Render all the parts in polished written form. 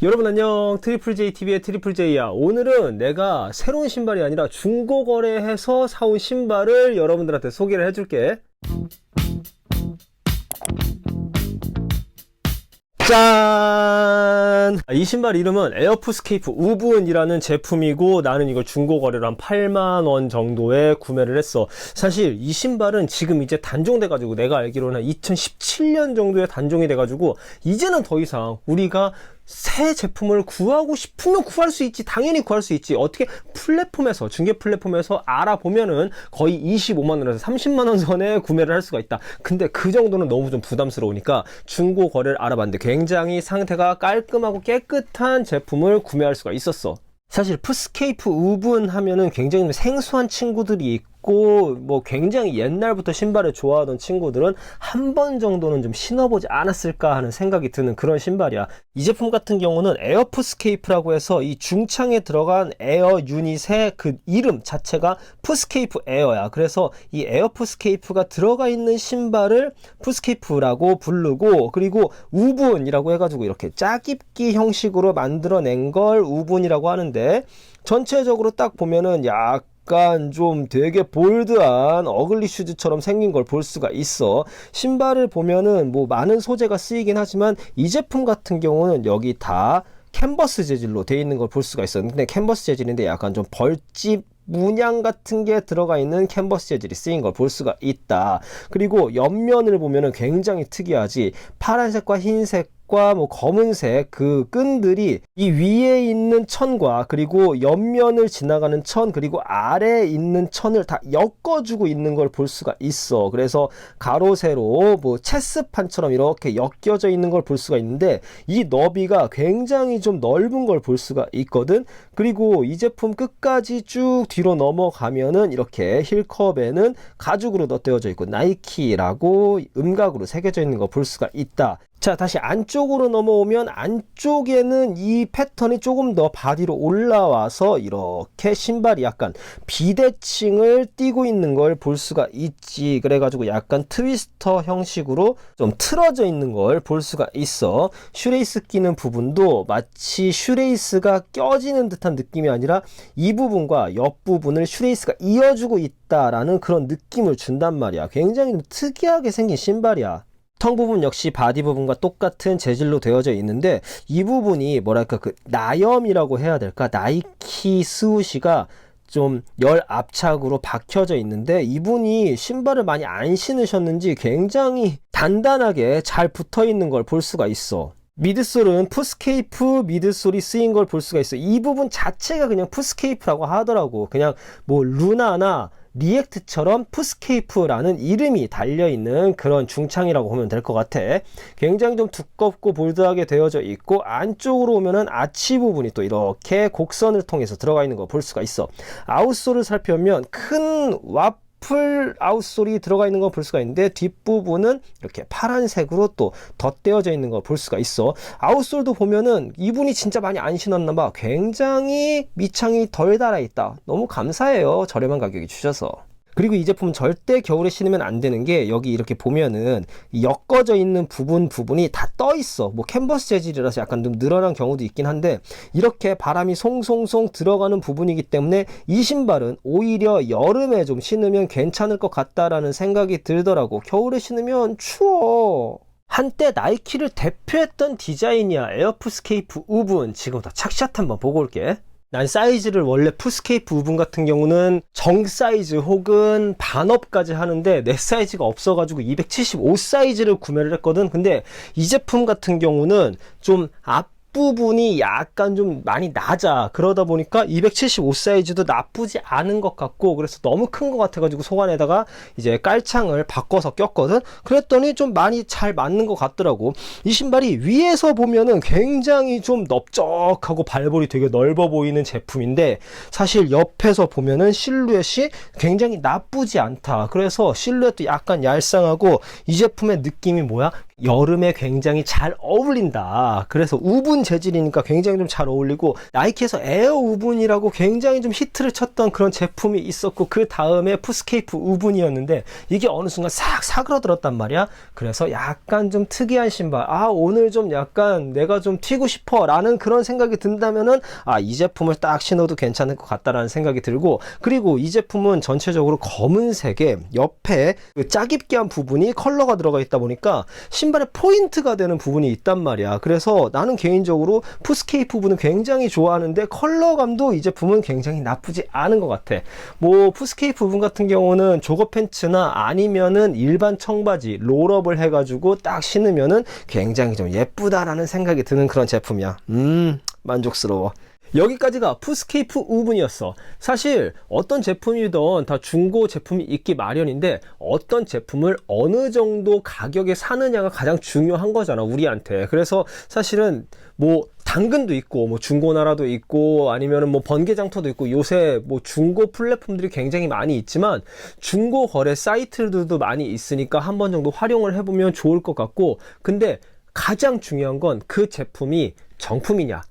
여러분 안녕, 트리플JTV의 트리플J야. 오늘은 내가 새로운 신발이 아니라 중고 거래해서 사온 신발을 여러분들한테 소개를 해줄게. 짠! 이 신발 이름은 에어푸스케이프 우분이라는 제품이고, 나는 이걸 중고 거래로 한 8만원 정도에 구매를 했어. 사실 이 신발은 지금 이제 단종돼가지고, 내가 알기로는 2017년 정도에 단종이 돼가지고 이제는 더 이상 우리가 새 제품을 구하고 싶으면 구할 수 있지. 당연히 구할 수 있지. 어떻게 플랫폼에서, 중개 플랫폼에서 알아보면은 거의 25만원에서 30만원 선에 구매를 할 수가 있다. 근데 그 정도는 너무 좀 부담스러우니까 중고 거래를 알아봤는데 굉장히 상태가 깔끔하고 깨끗한 제품을 구매할 수가 있었어. 사실 푸스케이프 우분 하면은 굉장히 생소한 친구들이 있고, 뭐 굉장히 옛날부터 신발을 좋아하던 친구들은 한 번 정도는 좀 신어보지 않았을까 하는 생각이 드는 그런 신발이야. 이 제품 같은 경우는 에어푸스케이프라고 해서 이 중창에 들어간 에어 유닛의 그 이름 자체가 푸스케이프 에어야. 그래서 이 에어푸스케이프가 들어가 있는 신발을 푸스케이프라고 부르고, 그리고 우분이라고 해가지고 이렇게 짜깁기 형식으로 만들어낸 걸 우분이라고 하는데, 전체적으로 딱 보면은 약간 좀 되게 볼드한 어글리 슈즈처럼 생긴 걸 볼 수가 있어. 신발을 보면은 뭐 많은 소재가 쓰이긴 하지만 이 제품 같은 경우는 여기 다 캔버스 재질로 되어 있는 걸 볼 수가 있어. 근데 캔버스 재질인데 약간 좀 벌집 문양 같은 게 들어가 있는 캔버스 재질이 쓰인 걸 볼 수가 있다. 그리고 옆면을 보면은 굉장히 특이하지. 파란색과 흰색 뭐 검은색 그 끈들이 이 위에 있는 천과 그리고 옆면을 지나가는 천, 그리고 아래에 있는 천을 다 엮어주고 있는 걸 볼 수가 있어. 그래서 가로 세로 뭐 체스판처럼 이렇게 엮여져 있는 걸 볼 수가 있는데, 이 너비가 굉장히 좀 넓은 걸 볼 수가 있거든. 그리고 이 제품 끝까지 쭉 뒤로 넘어가면은 이렇게 힐컵에는 가죽으로 덧대어져 있고 나이키라고 음각으로 새겨져 있는 거 볼 수가 있다. 자, 다시 안쪽으로 넘어오면 안쪽에는 이 패턴이 조금 더 바디로 올라와서 이렇게 신발이 약간 비대칭을 띠고 있는 걸 볼 수가 있지. 그래가지고 약간 트위스터 형식으로 좀 틀어져 있는 걸 볼 수가 있어. 슈레이스 끼는 부분도 마치 슈레이스가 껴지는 듯한 느낌이 아니라 이 부분과 옆 부분을 슈레이스가 이어주고 있다라는 그런 느낌을 준단 말이야. 굉장히 특이하게 생긴 신발이야. 텅 부분 역시 바디 부분과 똑같은 재질로 되어져 있는데, 이 부분이 뭐랄까 그 나염이라고 해야 될까, 나이키 스우시가 좀 열 압착으로 박혀져 있는데, 이분이 신발을 많이 안 신으셨는지 굉장히 단단하게 잘 붙어 있는 걸 볼 수가 있어. 미드솔은 푸스케이프 미드솔이 쓰인 걸 볼 수가 있어. 이 부분 자체가 그냥 푸스케이프라고 하더라고. 그냥 뭐 루나나 리액트처럼 푸스케이프라는 이름이 달려있는 그런 중창이라고 보면 될 것 같아. 굉장히 좀 두껍고 볼드하게 되어져 있고, 안쪽으로 오면은 아치 부분이 또 이렇게 곡선을 통해서 들어가 있는 거 볼 수가 있어. 아웃솔을 살펴보면 큰 와플 아웃솔이 들어가 있는 거 볼 수가 있는데, 뒷부분은 이렇게 파란색으로 또 덧대어져 있는 거 볼 수가 있어. 아웃솔도 보면은 이분이 진짜 많이 안 신었나봐. 굉장히 밑창이 덜 달아있다. 너무 감사해요, 저렴한 가격에 주셔서. 그리고 이 제품은 절대 겨울에 신으면 안 되는 게, 여기 이렇게 보면은 엮어져 있는 부분이 다 떠 있어. 뭐 캔버스 재질이라서 약간 좀 늘어난 경우도 있긴 한데, 이렇게 바람이 송송송 들어가는 부분이기 때문에 이 신발은 오히려 여름에 좀 신으면 괜찮을 것 같다라는 생각이 들더라고. 겨울에 신으면 추워. 한때 나이키를 대표했던 디자인이야. 에어푸스케이프 우분. 지금부터 착샷 한번 보고 올게. 난 사이즈를 원래 푸스케이프 우분 같은 경우는 정 사이즈 혹은 반업까지 하는데, 내 사이즈가 없어가지고 275 사이즈를 구매를 했거든. 근데 이 제품 같은 경우는 좀 앞부분이 약간 좀 많이 낮아. 그러다 보니까 275 사이즈도 나쁘지 않은 것 같고, 그래서 너무 큰 것 같아가지고 속안에다가 이제 깔창을 바꿔서 꼈거든. 그랬더니 좀 많이 잘 맞는 것 같더라고. 이 신발이 위에서 보면은 굉장히 좀 넓적하고 발볼이 되게 넓어 보이는 제품인데, 사실 옆에서 보면은 실루엣이 굉장히 나쁘지 않다. 그래서 실루엣도 약간 얄쌍하고, 이 제품의 느낌이 뭐야? 여름에 굉장히 잘 어울린다. 그래서 우분 재질이니까 굉장히 좀 잘 어울리고, 나이키에서 에어 우분이라고 굉장히 좀 히트를 쳤던 그런 제품이 있었고, 그 다음에 푸스케이프 우분이었는데 이게 어느 순간 싹 사그러들었단 말이야. 그래서 약간 좀 특이한 신발, 오늘 좀 약간 내가 좀 튀고 싶어 라는 그런 생각이 든다면은 이 제품을 딱 신어도 괜찮을 것 같다라는 생각이 들고, 그리고 이 제품은 전체적으로 검은색에 옆에 그 짜깁기한 부분이 컬러가 들어가 있다 보니까 신발의 포인트가 되는 부분이 있단 말이야. 그래서 나는 개인적으로 푸스케이프 부분은 굉장히 좋아하는데, 컬러감도 이 제품은 굉장히 나쁘지 않은 것 같아. 뭐 푸스케이프 부분 같은 경우는 조거 팬츠나 아니면은 일반 청바지 롤업을 해가지고 딱 신으면은 굉장히 좀 예쁘다라는 생각이 드는 그런 제품이야. 만족스러워. 여기까지가 푸스케이프 우분이었어. 사실 어떤 제품이든 다 중고 제품이 있기 마련인데, 어떤 제품을 어느 정도 가격에 사느냐가 가장 중요한 거잖아, 우리한테. 그래서 사실은 뭐 당근도 있고, 뭐 중고나라도 있고, 아니면은 뭐 번개장터도 있고, 요새 뭐 중고 플랫폼들이 굉장히 많이 있지만 중고 거래 사이트들도 많이 있으니까 한번 정도 활용을 해보면 좋을 것 같고, 근데 가장 중요한 건 그 제품이 정품이냐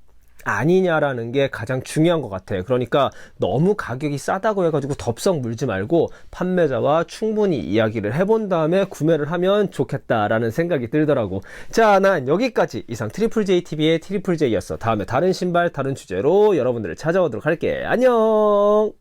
아니냐라는 게 가장 중요한 것 같아. 그러니까 너무 가격이 싸다고 해가지고 덥석 물지 말고 판매자와 충분히 이야기를 해본 다음에 구매를 하면 좋겠다라는 생각이 들더라고. 자, 난 여기까지 이상 트리플 J TV의 트리플 J였어. 다음에 다른 신발 다른 주제로 여러분들을 찾아오도록 할게. 안녕.